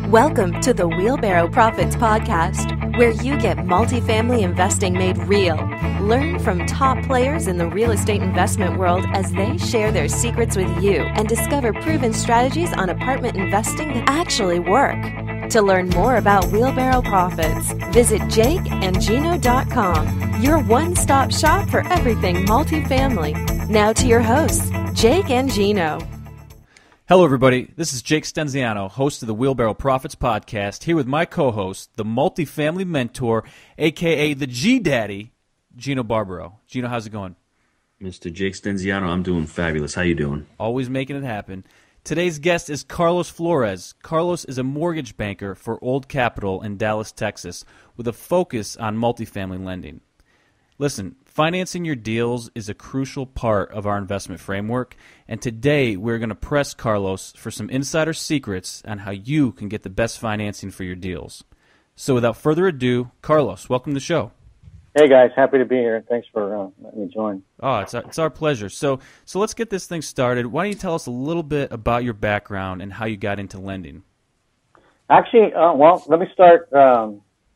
Welcome to the Wheelbarrow Profits Podcast, where you get multifamily investing made real. Learn from top players in the real estate investment world as they share their secrets with you and discover proven strategies on apartment investing that actually work. To learn more about Wheelbarrow Profits, visit jakeandgino.com, your one-stop shop for everything multifamily. Now to your hosts, Jake and Gino. Hello, everybody. This is Jake Stenziano, host of the Wheelbarrow Profits Podcast, here with my co-host, the multifamily mentor, a.k.a. the G-Daddy, Gino Barbaro. Gino, how's it going? Mr. Jake Stenziano, I'm doing fabulous. How you doing? Always making it happen. Today's guest is Carlos Flores. Carlos is a mortgage banker for Old Capital in Dallas, Texas, with a focus on multifamily lending. Listen, financing your deals is a crucial part of our investment framework, and today we're going to press Carlos for some insider secrets on how you can get the best financing for your deals. So without further ado, Carlos, welcome to the show. Hey guys, happy to be here. Thanks for letting me join. Oh, it's our pleasure. So let's get this thing started. Why don't you tell us a little bit about your background and how you got into lending? Actually, let me start a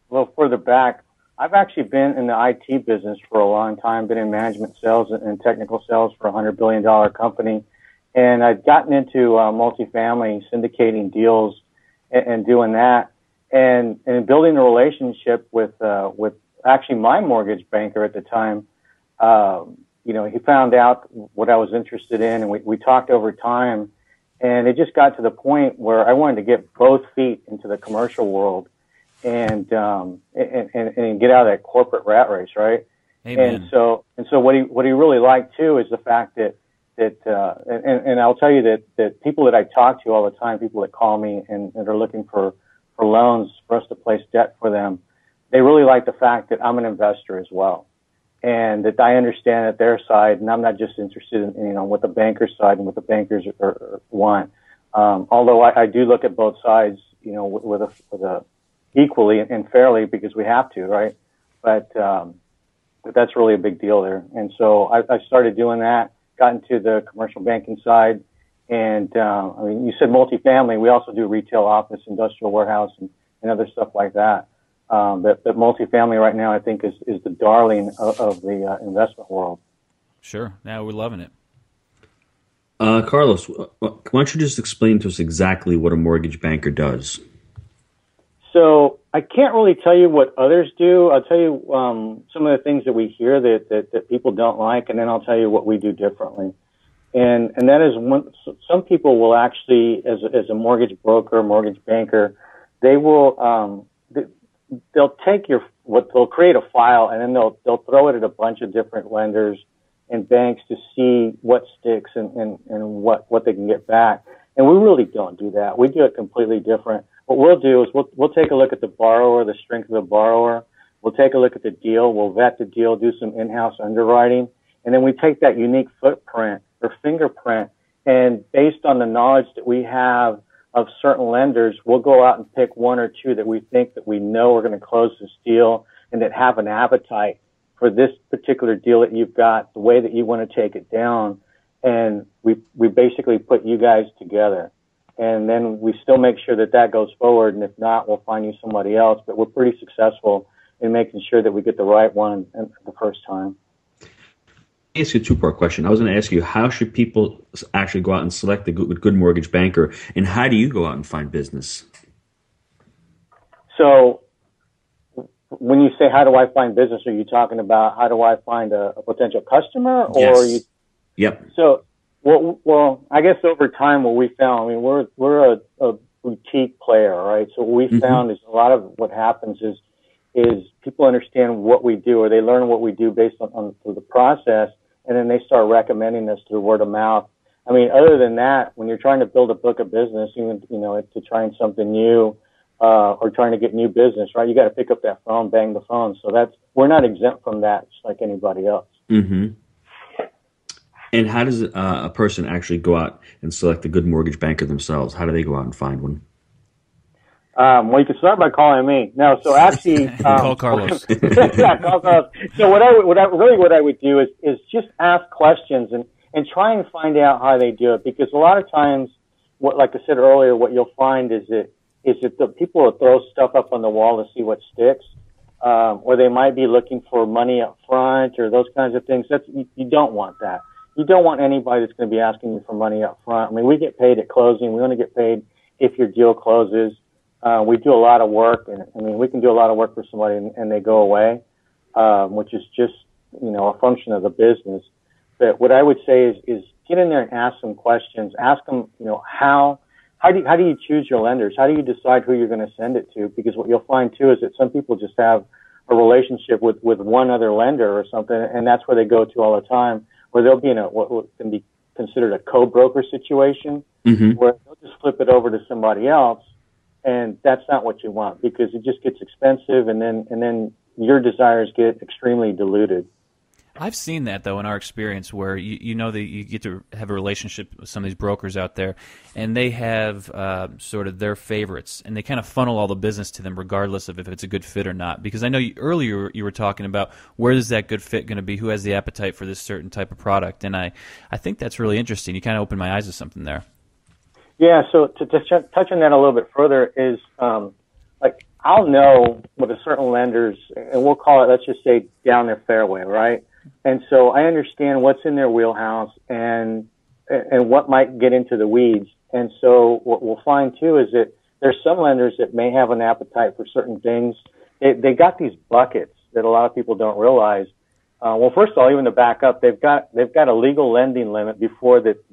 little further back. I've actually been in the IT business for a long time, been in management sales and technical sales for a $100 billion company. And I've gotten into multifamily, syndicating deals and doing that and building a relationship with actually my mortgage banker at the time. He found out what I was interested in and we talked over time, and it just got to the point where I wanted to get both feet into the commercial world and get out of that corporate rat race, right? Amen. And so what he really liked too is the fact that I'll tell you that people that I talk to all the time, people that call me and are looking for loans for us to place debt for them, they really like the fact that I'm an investor as well, and that I understand that their side, and I'm not just interested in what the banker's side and what the bankers want. Although I do look at both sides, with a equally and fairly, because we have to, right? But that's really a big deal there. And so I started doing that, got into the commercial banking side, and you said multifamily. We also do retail, office, industrial warehouse, and other stuff like that. But multifamily right now, I think, is the darling of the investment world. Sure. Now we're loving it. Carlos, why don't you just explain to us exactly what a mortgage banker does? So I can't really tell you what others do. I'll tell you some of the things that we hear that people don't like, and then I'll tell you what we do differently. And that is some people will actually, as a mortgage broker, mortgage banker, they will they'll take they'll create a file, and then they'll throw it at a bunch of different lenders and banks to see what sticks and what they can get back. And we really don't do that. We do it completely different. What we'll do is we'll take a look at the borrower, the strength of the borrower. We'll take a look at the deal. We'll vet the deal, do some in-house underwriting, and then we take that unique footprint or fingerprint, and based on the knowledge that we have of certain lenders, we'll go out and pick one or two that we think that we know are going to close this deal and that have an appetite for this particular deal that you've got, the way that you want to take it down, and we basically put you guys together. And then we still make sure that goes forward, and if not, we'll find you somebody else. But we're pretty successful in making sure that we get the right one the first time. I'll ask you a two-part question. I was going to ask you, how should people actually go out and select a good mortgage banker, and how do you go out and find business? So when you say, how do I find business, are you talking about how do I find a potential customer? Or yes. Yep. So, well, I guess over time, what we found, we're a boutique player, right? So what we found is a lot of what happens is people understand what we do, or they learn what we do based on through the process, and then they start recommending us through word of mouth. I mean, other than that, when you're trying to build a book of business, even to trying something new, or trying to get new business, right? You got to pick up that phone, bang the phone. So we're not exempt from that, just like anybody else. Mm-hmm. And how does a person actually go out and select a good mortgage banker themselves? How do they go out and find one? Well, you can start by calling me. No, so actually, call Carlos. Yeah, call Carlos. So what I would do is just ask questions and try and find out how they do it, because a lot of times, like I said earlier, what you'll find is that is that the people will throw stuff up on the wall to see what sticks, or they might be looking for money up front or those kinds of things. You don't want that. You don't want anybody that's going to be asking you for money up front. I mean, we get paid at closing. We only get paid if your deal closes. We do a lot of work, and I mean, we can do a lot of work for somebody and they go away, which is just, a function of the business. But what I would say is get in there and ask some questions. Ask them, how do you choose your lenders? How do you decide who you're going to send it to? Because what you'll find too is that some people just have a relationship with one other lender or something, and that's where they go to all the time, where they'll be in what can be considered a co-broker situation, where they'll just flip it over to somebody else, and that's not what you want, because it just gets expensive, and then your desires get extremely diluted. I've seen that, though, in our experience, where you know that you get to have a relationship with some of these brokers out there, and they have sort of their favorites, and they kind of funnel all the business to them regardless of if it's a good fit or not. Because I know earlier you were talking about where is that good fit going to be, who has the appetite for this certain type of product, and I think that's really interesting. You kind of opened my eyes to something there. Yeah, so to touch on that a little bit further is, I'll know what a certain lender's, and we'll call it, let's just say, down their fairway, right? And so I understand what's in their wheelhouse and what might get into the weeds. And so what we'll find too is that there's some lenders that may have an appetite for certain things. They got these buckets that a lot of people don't realize. Well, first of all, even to back up, they've got a legal lending limit before that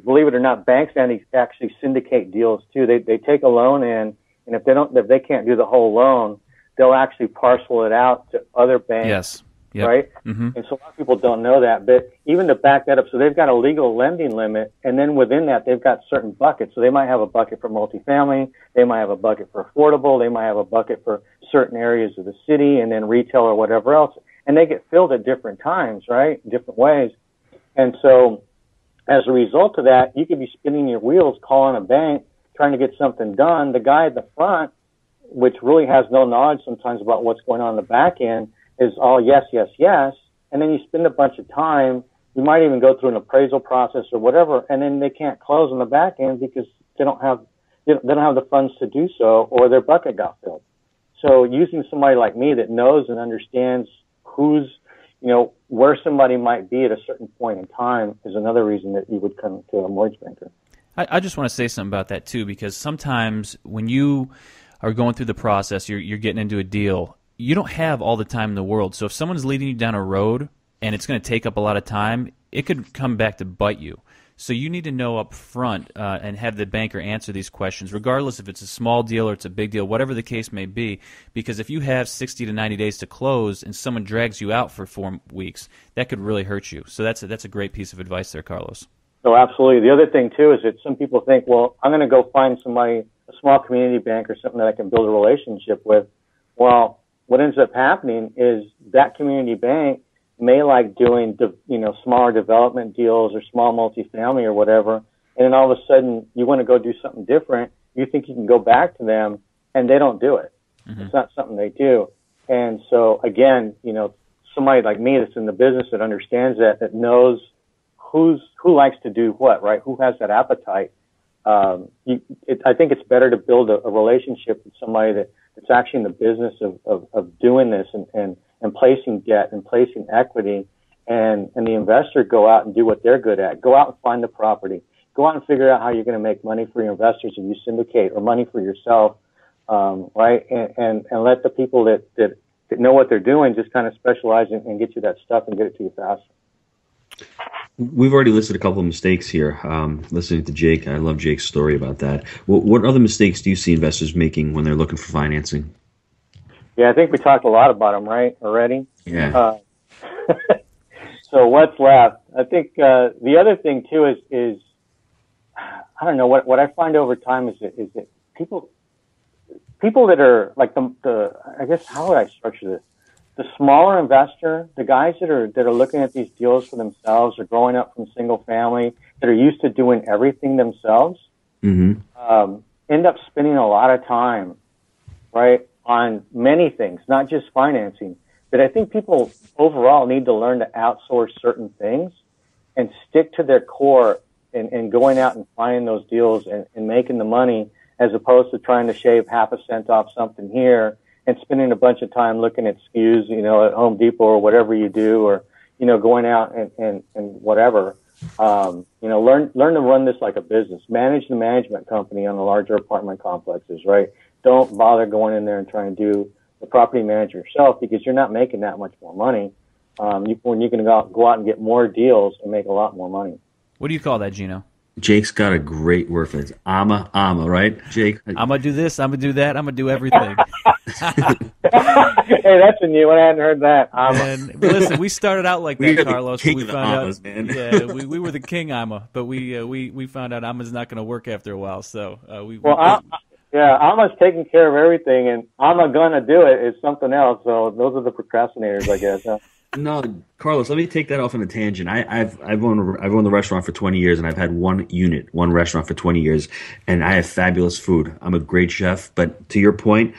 believe it or not, banks actually syndicate deals too. They take a loan in, and if they can't do the whole loan, they'll actually parcel it out to other banks. Yes. Yep. Right? Mm-hmm. And so a lot of people don't know that. But even to back that up, so they've got a legal lending limit, and then within that, they've got certain buckets. So they might have a bucket for multifamily, they might have a bucket for affordable, they might have a bucket for certain areas of the city, and then retail or whatever else. And they get filled at different times, right? Different ways. And so as a result of that, you could be spinning your wheels calling a bank, trying to get something done. The guy at the front, which really has no knowledge sometimes about what's going on in the back end, is all yes, yes, yes, and then you spend a bunch of time. You might even go through an appraisal process or whatever, and then they can't close on the back end because they don't have the funds to do so, or their bucket got filled. So using somebody like me that knows and understands where somebody might be at a certain point in time is another reason that you would come to a mortgage banker. I just want to say something about that too, because sometimes when you are going through the process, you're getting into a deal, you don't have all the time in the world. So if someone's leading you down a road and it's going to take up a lot of time, it could come back to bite you. So you need to know up front and have the banker answer these questions, regardless if it's a small deal or it's a big deal, whatever the case may be. Because if you have 60 to 90 days to close and someone drags you out for 4 weeks, that could really hurt you. So that's a great piece of advice there, Carlos. Oh, absolutely. The other thing, too, is that some people think, well, I'm going to go find somebody, a small community bank or something that I can build a relationship with. Well, what ends up happening is that community bank may like doing, smaller development deals or small multifamily or whatever, and then all of a sudden you want to go do something different. You think you can go back to them, and they don't do it. Mm-hmm. It's not something they do. And so, again, somebody like me that's in the business that understands that knows who likes to do what, right? Who has that appetite. I think it's better to build a relationship with somebody that's actually in the business of doing this and placing debt and placing equity, and the investor go out and do what they're good at. Go out and find the property. Go out and figure out how you're going to make money for your investors if you syndicate, or money for yourself, right? And let the people that know what they're doing just kind of specialize and get you that stuff and get it to you faster. We've already listed a couple of mistakes here. Listening to Jake, I love Jake's story about that. What other mistakes do you see investors making when they're looking for financing? Yeah, I think we talked a lot about them, right, already? Yeah. So what's left? I think the other thing, too, is I don't know, what I find over time is that people that are like I guess, how would I structure this? The smaller investor, the guys that are looking at these deals for themselves, or growing up from single family, that are used to doing everything themselves, end up spending a lot of time, right, on many things, not just financing. But I think people overall need to learn to outsource certain things and stick to their core and going out and finding those deals and making the money, as opposed to trying to shave half a cent off something here and spending a bunch of time looking at SKUs, at Home Depot or whatever you do, or, going out and whatever. Learn to run this like a business. Manage the management company on the larger apartment complexes, right? Don't bother going in there and trying to do the property manager yourself, because you're not making that much more money. When you can go out and get more deals and make a lot more money. What do you call that, Gino? Jake's got a great word for it. Ama, right, Jake? I'm going to do this, I'm going to do that, I'm going to do everything. Hey, that's a new one. I hadn't heard that. And listen, we started out like that, Carlos. We found Amas, out, man. Yeah, we were the king Ama, but we found out Ama's not going to work after a while. So Ama's taking care of everything, and Ama gonna do it is something else. So those are the procrastinators, I guess. Huh? No, Carlos, let me take that off on a tangent. I've owned the restaurant for 20 years, and I've had one restaurant for 20 years, and I have fabulous food. I'm a great chef, but to your point,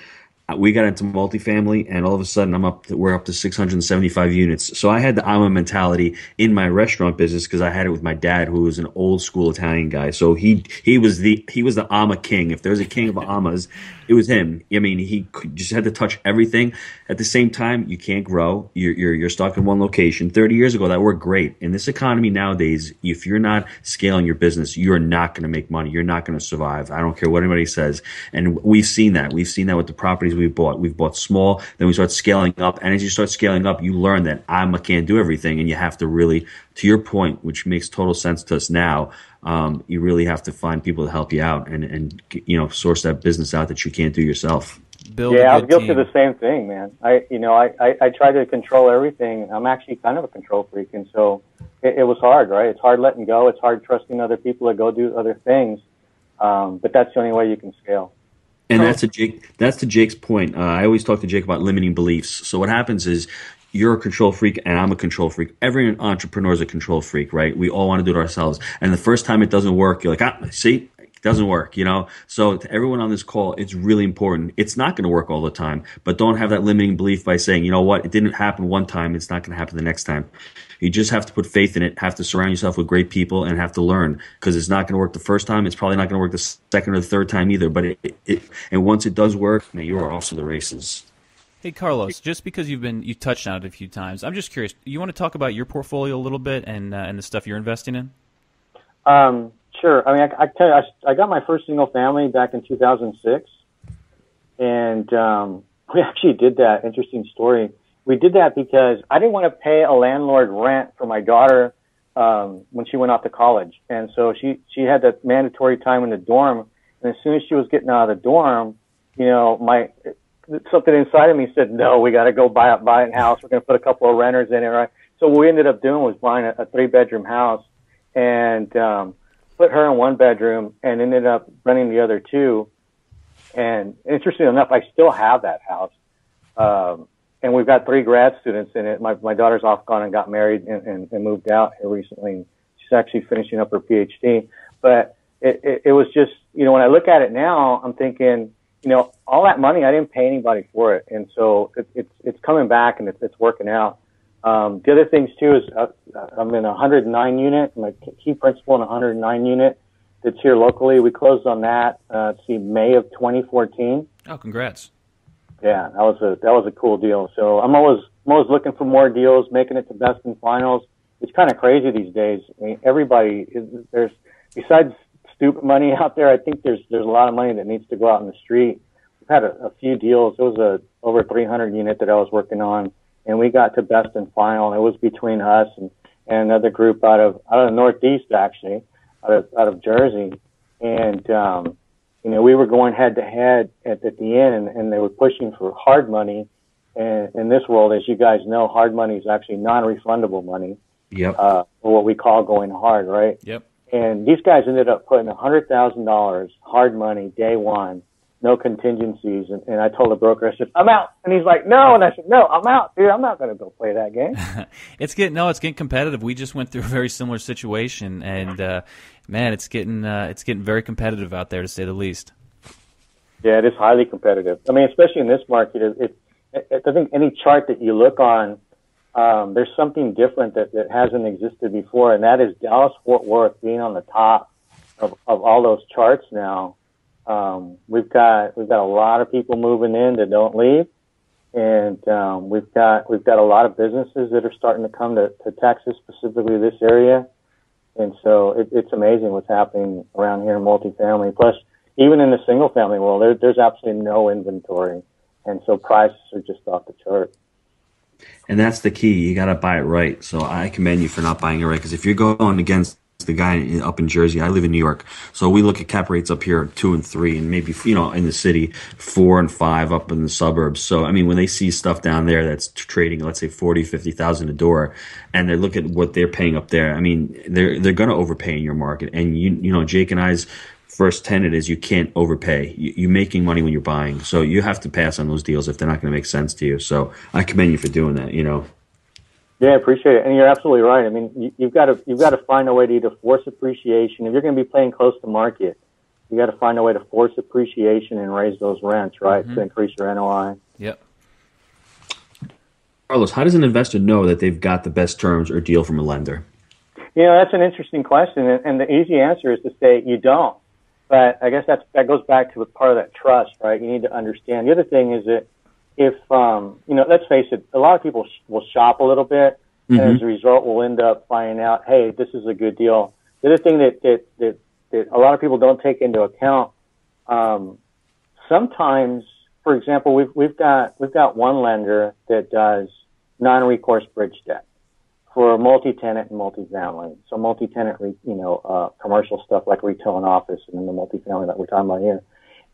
we got into multifamily, and all of a sudden we're up to 675 units. So I had the AMA mentality in my restaurant business because I had it with my dad, who was an old school Italian guy. So he was the AMA king. If there was a king of AMAs, it was him. I mean, he just had to touch everything. At the same time, you can't grow. You're stuck in one location. 30 years ago, that worked great. In this economy nowadays, if you're not scaling your business, you're not going to make money. You're not going to survive. I don't care what anybody says. And we've seen that. We've seen that with the properties we've bought. We've bought small, then we start scaling up. And as you start scaling up, you learn that AMA can't do everything. And you have to really, to your point, which makes total sense to us now, you really have to find people to help you out and source that business out that you can't do yourself. I was guilty of the same thing, man. I try to control everything. I'm actually kind of a control freak, and so it was hard, right? It's hard letting go. It's hard trusting other people to go do other things. But that's the only way you can scale. And that's to Jake's point. I always talk to Jake about limiting beliefs. So what happens is, you're a control freak and I'm a control freak. Every entrepreneur is a control freak, right? We all want to do it ourselves. And the first time it doesn't work, you're like, see, it doesn't work, So to everyone on this call, it's really important. It's not going to work all the time, but don't have that limiting belief by saying, you know what, it didn't happen one time, it's not going to happen the next time. You just have to put faith in it, have to surround yourself with great people, and have to learn, because it's not going to work the first time. It's probably not going to work the second or the third time either. But and once it does work, man, you are off to the races. Hey, Carlos, just because you touched on it a few times, I'm just curious. You want to talk about your portfolio a little bit and the stuff you're investing in? Sure. I mean, I tell you, I got my first single family back in 2006, and we actually did that. Interesting story. We did that because I didn't want to pay a landlord rent for my daughter when she went off to college, and so she had that mandatory time in the dorm. And as soon as she was getting out of the dorm, something inside of me said, no, we got to go buy a house. We're going to put a couple of renters in it, right? So what we ended up doing was buying a 3-bedroom house and put her in one bedroom and ended up renting the other 2. And interestingly enough, I still have that house. And we've got 3 grad students in it. My daughter's off gone and got married and moved out here recently. She's actually finishing up her PhD. But it was just, when I look at it now, I'm thinking, all that money, I didn't pay anybody for it. And so it's coming back and it's working out. The other things too is I'm in a 109 unit. I'm a key principal in a 109 unit that's here locally. We closed on that, May of 2014. Oh, congrats. Yeah, that was a cool deal. So I'm always looking for more deals, making it to best and finals. It's kind of crazy these days. I mean, there's, besides stupid money out there, I think there's a lot of money that needs to go out in the street. We've had a few deals. It was a over 300 unit that I was working on, and we got to best and final. And it was between us and another group out of the Northeast, actually, out of Jersey. And we were going head to head at the end, and they were pushing for hard money. And in this world, as you guys know, hard money is actually non-refundable money. Yep. Or what we call going hard, right? Yep. And these guys ended up putting $100,000 hard money day one, no contingencies. And I told the broker, I said, I'm out. And he's like, no. And I said, no, I'm out, dude. I'm not going to go play that game. It's getting competitive. We just went through a very similar situation, and man, it's getting very competitive out there, to say the least. Yeah, it is highly competitive. I mean, especially in this market, I think any chart that you look on, there's something different that hasn't existed before, and that is Dallas-Fort Worth being on the top of all those charts now. We've got a lot of people moving in that don't leave, and we've got a lot of businesses that are starting to come to Texas, specifically this area, and so it's amazing what's happening around here in multifamily. Plus, even in the single family world, there's absolutely no inventory, and so prices are just off the chart. And that's the key. You got to buy it right. So I commend you for not buying it right, because if you're going against the guy up in Jersey, I live in New York, so we look at cap rates up here 2 and 3, and maybe in the city 4 and 5 up in the suburbs. So I mean, when they see stuff down there that's trading, let's say 40,000-50,000 a door, and they look at what they're paying up there, I mean, they're going to overpay in your market. And you know, Jake and I's first tenet is you can't overpay. You're making money when you're buying, so you have to pass on those deals if they're not going to make sense to you. So I commend you for doing that. You know. Yeah, I appreciate it, and you're absolutely right. I mean, you've got to find a way to either force appreciation. If you're going to be playing close to market, you got to find a way to force appreciation and raise those rents, right, to increase your NOI. Yep. Carlos, how does an investor know that they've got the best terms or deal from a lender? You know, that's an interesting question, and the easy answer is to say you don't. But I guess that goes back to part of that trust, right? You need to understand. The other thing is that if, let's face it, a lot of people will shop a little bit, and as a result, we'll end up finding out, hey, this is a good deal. The other thing that a lot of people don't take into account, sometimes, for example, we've got one lender that does non-recourse bridge debt for multi-tenant and multifamily. So multi-tenant, commercial stuff like retail and office, and then the multifamily that we're talking about here,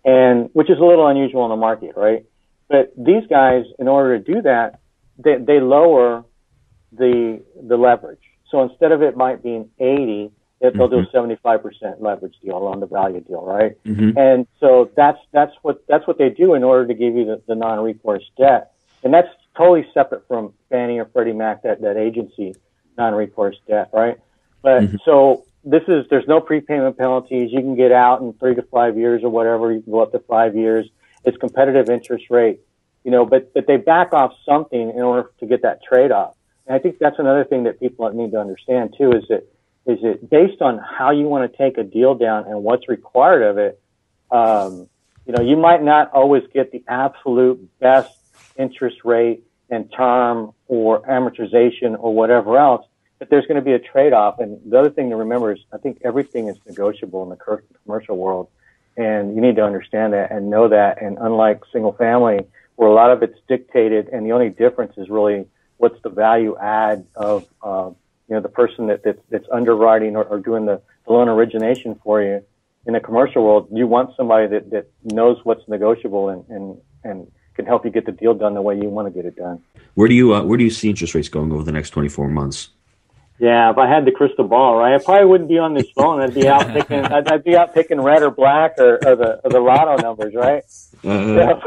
and which is a little unusual in the market, right? But these guys, in order to do that, they lower the leverage. So instead of it might being 80, they'll do a 75% leverage deal, loan to value deal, right? And so that's what they do in order to give you the non-recourse debt, and that's totally separate from Fannie or Freddie Mac, that agency non-recourse debt, right? But so there's no prepayment penalties. You can get out in 3 to 5 years or whatever. You can go up to 5 years. It's competitive interest rate, but they back off something in order to get that trade-off. And I think that's another thing that people need to understand too, is that based on how you want to take a deal down and what's required of it, you might not always get the absolute best interest rate and term or amortization or whatever else, but there's going to be a trade-off. And the other thing to remember is I think everything is negotiable in the commercial world. And you need to understand that and know that. And unlike single family, where a lot of it's dictated, and the only difference is really what's the value add of, the person that's underwriting or doing the loan origination for you. In the commercial world, you want somebody that knows what's negotiable and can help you get the deal done the way you want to get it done. Where do you see interest rates going over the next 24 months? Yeah, if I had the crystal ball, right, I probably wouldn't be on this phone. I'd be out picking. I'd be out picking red or black or the lotto numbers, right? But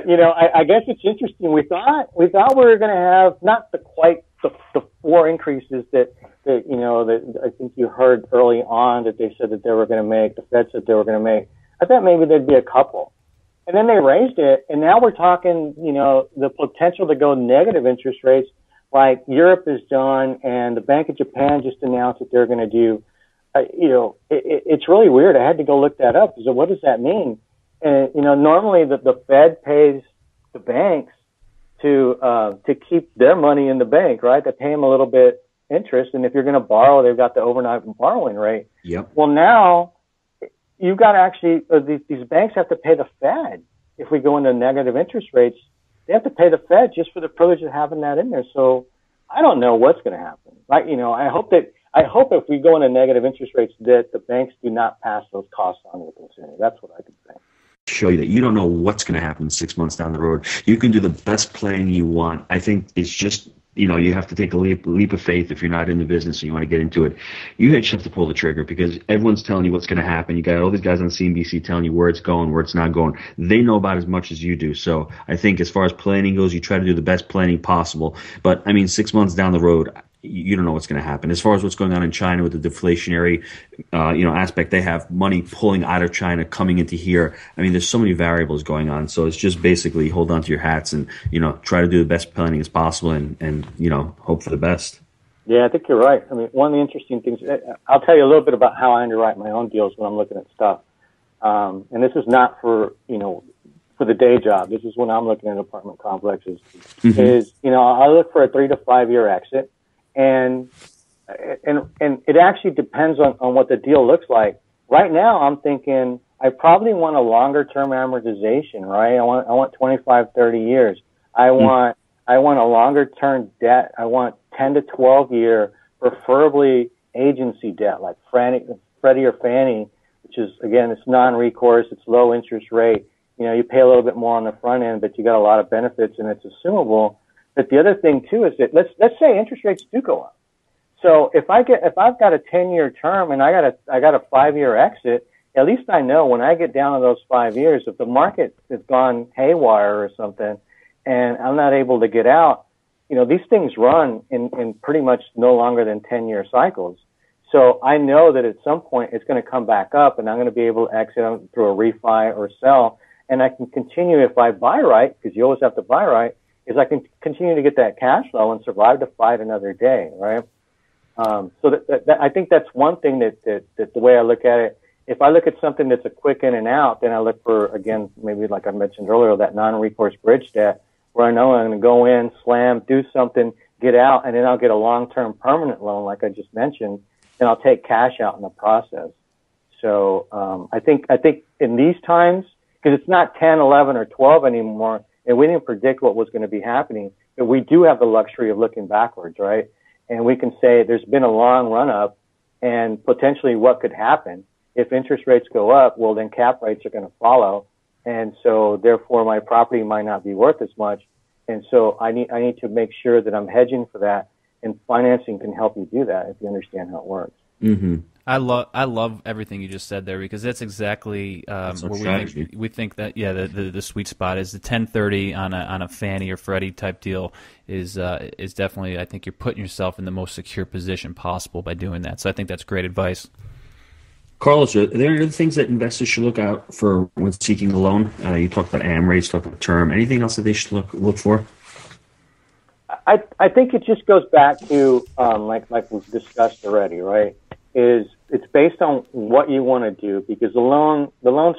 I guess it's interesting. We thought we were going to have not the 4 increases that I think you heard early on that they said that they were going to make. The Fed said they were going to make. I thought maybe there'd be a couple, and then they raised it, and now we're talking. The potential to go negative interest rates. Like Europe has done, and the Bank of Japan just announced that they're going to do. It's really weird. I had to go look that up. So what does that mean? And normally the Fed pays the banks to keep their money in the bank, right? They pay them a little bit interest, and if you're going to borrow, they've got the overnight borrowing rate. Yep. Well, now you've got to actually these banks have to pay the Fed if we go into negative interest rates. They have to pay the Fed just for the privilege of having that in there. So I don't know what's going to happen. Like, I hope if we go into negative interest rates that the banks do not pass those costs on to the consumer. That's what I could say. Show you that you don't know what's going to happen 6 months down the road. You can do the best planning you want. I think it's just, you have to take a leap of faith if you're not in the business and you want to get into it. You just have to pull the trigger because everyone's telling you what's going to happen. You got all these guys on CNBC telling you where it's going, where it's not going. They know about as much as you do. So I think as far as planning goes, you try to do the best planning possible. But 6 months down the road, you don't know what's going to happen. As far as what's going on in China with the deflationary, aspect, they have money pulling out of China, coming into here. There's so many variables going on. So it's just basically hold on to your hats and, try to do the best planning as possible and hope for the best. Yeah, I think you're right. I mean, one of the interesting things, I'll tell you a little bit about how I underwrite my own deals when I'm looking at stuff. And this is not for, for the day job. This is when I'm looking at apartment complexes. Is, I look for a 3 to 5 year exit, and it actually depends on what the deal looks like. Right now, I'm thinking I probably want a longer term amortization, right? I want 25, 30 years. I want a longer term debt. I want 10 to 12 year, preferably agency debt, like Freddie or Fannie, which is, again, it's non-recourse, it's low interest rate. You pay a little bit more on the front end, but you got a lot of benefits and it's assumable. But the other thing too is that let's say interest rates do go up. So if I've got a 10-year term and I got a 5-year exit, at least I know when I get down to those 5 years, if the market has gone haywire or something and I'm not able to get out, these things run in pretty much no longer than 10-year cycles. So I know that at some point it's going to come back up and I'm going to be able to exit through a refi or sell. And I can continue, if I buy right, because you always have to buy right, is I can continue to get that cash flow and survive to fight another day, right? So that I think that's one thing that the way I look at it. If I look at something that's a quick in and out, then I look for, again, maybe like I mentioned earlier, that non-recourse bridge debt, where I know I'm going to go in, slam, do something, get out, and then I'll get a long-term permanent loan, like I just mentioned, and I'll take cash out in the process. So I think in these times, because it's not 10, 11, or 12 anymore, and we didn't predict what was going to be happening, but we do have the luxury of looking backwards, right? And we can say there's been a long run-up, and potentially what could happen. If interest rates go up, well, then cap rates are going to follow, and so therefore my property might not be worth as much. And so I need to make sure that I'm hedging for that, and financing can help you do that if you understand how it works. Mm-hmm. I love everything you just said there, because that's exactly where we think that the sweet spot is the 1030 on a Fannie or Freddie type deal is definitely, I think you're putting yourself in the most secure position possible by doing that. So I think that's great advice. Carlos, are there any other things that investors should look out for when seeking a loan? You talked about AM rates, talked about term. Anything else that they should look for? I think it just goes back to like we've discussed already, right? It's based on what you want to do, because the loans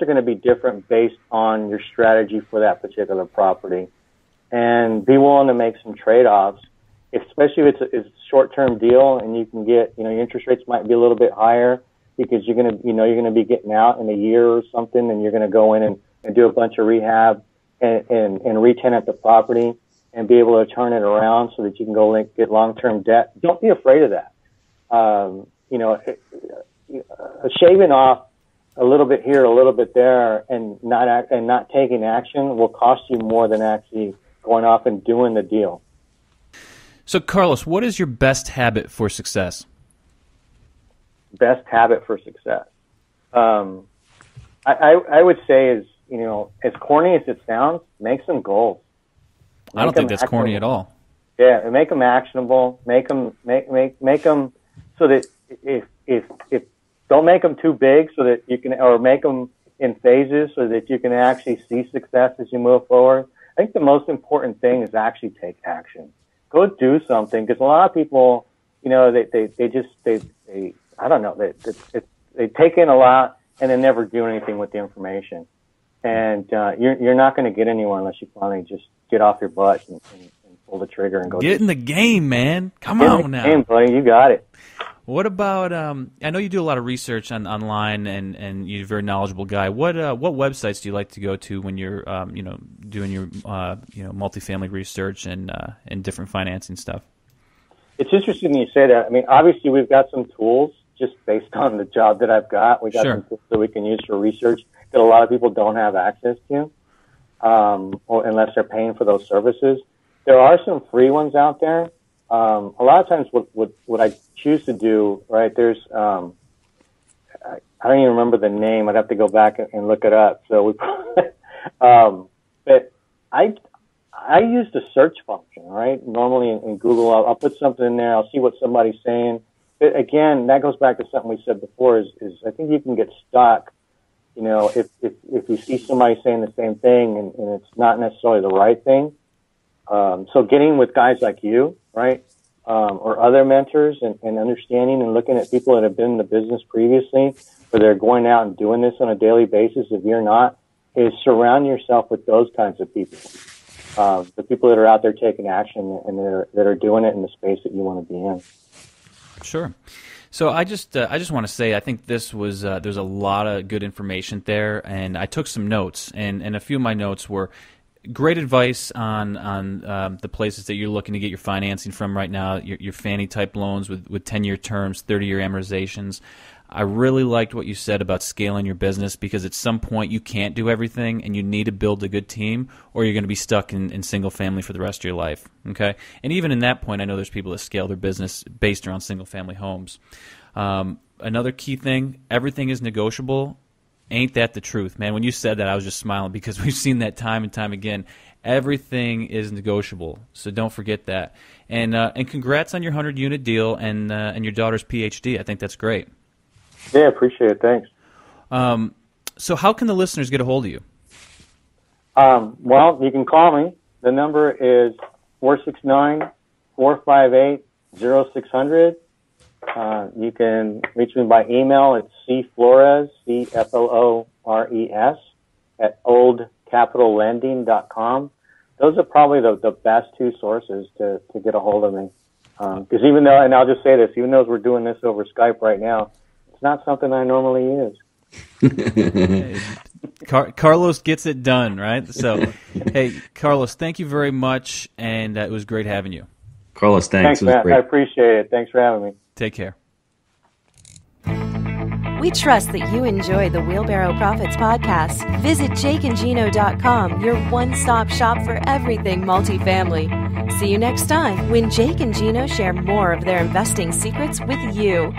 are going to be different based on your strategy for that particular property, and be willing to make some trade-offs, especially if it's a short-term deal and you can get, your interest rates might be a little bit higher because you're going to be getting out in a year or something, and you're going to go in and do a bunch of rehab and re-tenant the property and be able to turn it around so that you can go get long-term debt. Don't be afraid of that. Shaving off a little bit here, a little bit there, and not taking action will cost you more than actually going off and doing the deal. So, Carlos, what is your best habit for success? Best habit for success. I would say is, as corny as it sounds, make some goals. I don't think that's corny at all. Yeah, make them actionable. Make them so that if don't make them too big so that you can, or make them in phases so that you can actually see success as you move forward. I think the most important thing is actually take action. Go do something, because a lot of people, they I don't know, they take in a lot and then never do anything with the information. And you're not going to get anywhere unless you finally just get off your butt and pull the trigger and go. Get in the game, man. Come on now. Game, buddy. You got it. What about? I know you do a lot of research online, and you're a very knowledgeable guy. What websites do you like to go to when you're doing your multifamily research and different financing stuff? It's interesting you say that. I mean, obviously we've got some tools just based on the job that I've got. We got some tools that we can use for research that a lot of people don't have access to, or unless they're paying for those services. There are some free ones out there. A lot of times what I choose to do, right, there's, I don't even remember the name. I'd have to go back and look it up. So but I use the search function, right? Normally in Google, I'll put something in there. I'll see what somebody's saying. But again, that goes back to something we said before is I think you can get stuck, if you see somebody saying the same thing and it's not necessarily the right thing. So getting with guys like you, right, or other mentors and understanding and looking at people that have been in the business previously, where they're going out and doing this on a daily basis, if you're not, is surround yourself with those kinds of people. The people that are out there taking action and that are doing it in the space that you want to be in. Sure. So I just want to say I think this was there's a lot of good information there, and I took some notes, and a few of my notes were great advice on the places that you're looking to get your financing from right now, your Fannie type loans with 10-year terms, 30-year amortizations. I really liked what you said about scaling your business, because at some point you can't do everything and you need to build a good team, or you're going to be stuck in single family for the rest of your life. Okay, and even in that point, I know there's people that scale their business based around single family homes. Another key thing, everything is negotiable. Ain't that the truth, man? When you said that, I was just smiling, because we've seen that time and time again. Everything is negotiable, so don't forget that. And congrats on your 100-unit deal and your daughter's PhD. I think that's great. Yeah, appreciate it. Thanks. So how can the listeners get a hold of you? Well, you can call me. The number is 469-458-0600. You can reach me by email at cflores, CFLORES, at oldcapitallending.com. Those are probably the best two sources to get a hold of me. Because even though, and I'll just say this, even though we're doing this over Skype right now, it's not something I normally use. Carlos gets it done, right? So, hey, Carlos, thank you very much, and it was great having you. Carlos, thanks. Thanks, Matt. I appreciate it. Thanks for having me. Take care. We trust that you enjoy the Wheelbarrow Profits podcast. Visit jakeandgino.com, your one-stop shop for everything multifamily. See you next time when Jake and Gino share more of their investing secrets with you.